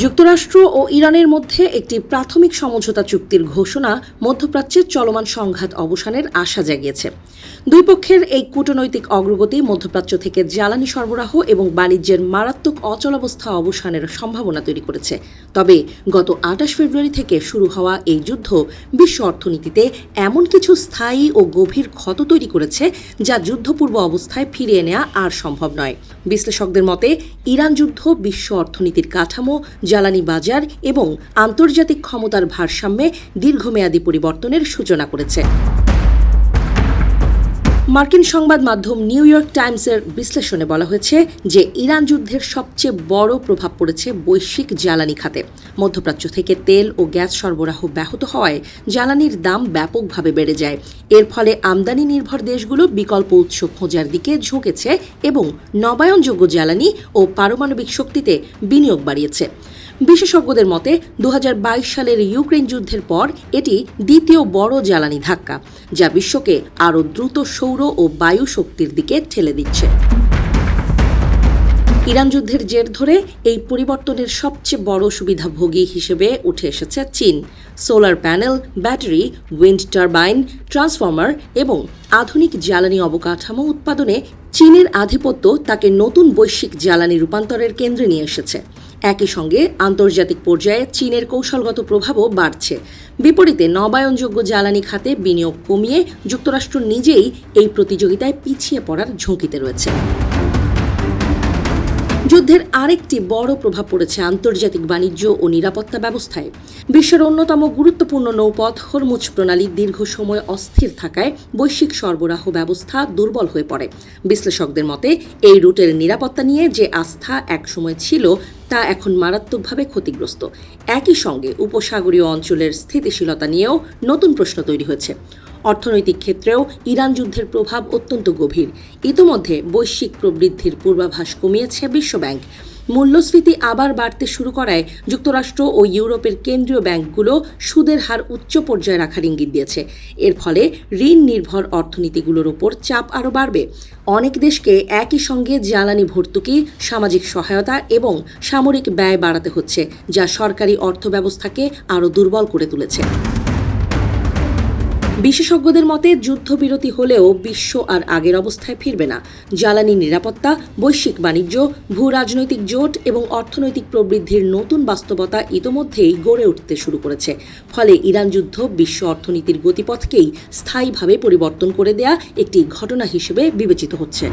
যুক্তরাষ্ট্র ও ইরানের মধ্যে একটি প্রাথমিক সমঝোতা চুক্তির ঘোষণা মধ্যপ্রাচ্যের চলমান সংঘাত অবসানের আশা জাগিয়েছে। দুই পক্ষের এই কূটনৈতিক অগ্রগতি মধ্যপ্রাচ্য থেকে জ্বালানি সরবরাহ এবং বাণিজ্যের মারাত্মক অচলাবস্থা অবসানের সম্ভাবনা তৈরি করেছে। তবে গত ২৮ ফেব্রুয়ারি থেকে শুরু হওয়া এই যুদ্ধ বিশ্ব অর্থনীতিতে এমন কিছু স্থায়ী ও গভীর ক্ষত তৈরি করেছে যা যুদ্ধপূর্ব অবস্থায় ফিরিয়ে নেওয়া আর সম্ভব নয়। বিশ্লেষকদের মতে ইরান যুদ্ধ বিশ্ব অর্থনীতির কাঠামো, জ্বালানি বাজার এবং আন্তর্জাতিক ক্ষমতার ভারসাম্যে দীর্ঘমেয়াদী পরিবর্তনের সূচনা করেছে। মার্কিন সংবাদ মাধ্যম নিউ ইয়র্ক টাইমসের বিশ্লেষণে বলা হয়েছে যে ইরান যুদ্ধের সবচেয়ে বড় প্রভাব পড়েছে বৈশ্বিক জ্বালানি খাতে। মধ্যপ্রাচ্য থেকে তেল ও গ্যাস সরবরাহ ব্যাহত হওয়ায় জ্বালানির দাম ব্যাপকভাবে বেড়ে যায়। এর ফলে আমদানি নির্ভর দেশগুলো বিকল্প উৎস খোঁজার দিকে ঝুঁকেছে এবং নবায়নযোগ্য জ্বালানি ও পারমাণবিক শক্তিতে বিনিয়োগ বাড়িয়েছে। বিশেষজ্ঞদের মতে ২০২২ সালের ইউক্রেন যুদ্ধের পর এটি দ্বিতীয় বড় জ্বালানি ধাক্কা, যা বিশ্বকে আরও দ্রুত সৌর ও বায়ু শক্তির দিকে ঠেলে দিচ্ছে। ইরান যুদ্ধের জের ধরে এই পরিবর্তনের সবচেয়ে বড় সুবিধাভোগী হিসেবে উঠে এসেছে চীন। Solar panel, battery, wind turbine, transformer এবং আধুনিক জ্বালানি অবকাঠামো উৎপাদনে চীনের আধিপত্য তাকে নতুন বৈশ্বিক জ্বালানি রূপান্তরের কেন্দ্রে নিয়ে এসেছে। একই সঙ্গে আন্তর্জাতিক পর্যায়ে চীনের কৌশলগত প্রভাবও বাড়ছে। বিপরীতে নবায়নযোগ্য জ্বালানি খাতে বিনিয়োগ কমিয়ে যুক্তরাষ্ট্র নিজেই এই প্রতিযোগিতায় পিছিয়ে পড়ার ঝুঁকিতে রয়েছে। যুদ্ধের আরেকটি বড় প্রভাব পড়েছে আন্তর্জাতিক বাণিজ্য ও নিরাপত্তা ব্যবস্থায়। বিশ্বের অন্যতম গুরুত্বপূর্ণ নৌপথ হরমুজ প্রণালী দীর্ঘ সময় অস্থির থাকায় বৈশ্বিক সরবরাহ ব্যবস্থা দুর্বল হয়ে পড়ে। বিশ্লেষকদের মতে এই রুটের নিরাপত্তা নিয়ে যে আস্থা একসময় ছিল তা এখন মারাত্মকভাবে ক্ষতিগ্রস্ত। একই সঙ্গে উপসাগরীয় অঞ্চলের স্থিতিশীলতা নিয়েও নতুন প্রশ্ন তৈরি হয়েছে। অর্থনৈতিক ক্ষেত্রেও ইরান যুদ্ধের প্রভাব অত্যন্ত গভীর। ইতোমধ্যে বৈশ্বিক প্রবৃদ্ধির পূর্বাভাস কমিয়েছে বিশ্বব্যাংক। মূল্যস্ফীতি আবার বাড়তে শুরু করায় যুক্তরাষ্ট্র ও ইউরোপের কেন্দ্রীয় ব্যাংকগুলো সুদের হার উচ্চ পর্যায়ে রাখার ইঙ্গিত দিয়েছে। এর ফলে ঋণ নির্ভর অর্থনীতিগুলোর উপর চাপ আরও বাড়বে। অনেক দেশকে একই সঙ্গে জ্বালানি ভর্তুকি, সামাজিক সহায়তা এবং সামরিক ব্যয় বাড়াতে হচ্ছে, যা সরকারি অর্থব্যবস্থাকে আরও দুর্বল করে তুলেছে। বিশেষজ্ঞদের মতে যুদ্ধবিরতি হলেও বিশ্ব আর আগের অবস্থায় ফিরবে না। জ্বালানি নিরাপত্তা, বৈশ্বিক বাণিজ্য, ভূ রাজনৈতিক জোট এবং অর্থনৈতিক প্রবৃদ্ধির নতুন বাস্তবতা ইতোমধ্যেই গড়ে উঠতে শুরু করেছে। ফলে ইরান যুদ্ধ বিশ্ব অর্থনীতির গতিপথকেই স্থায়ীভাবে পরিবর্তন করে দেয়া একটি ঘটনা হিসেবে বিবেচিত হচ্ছে।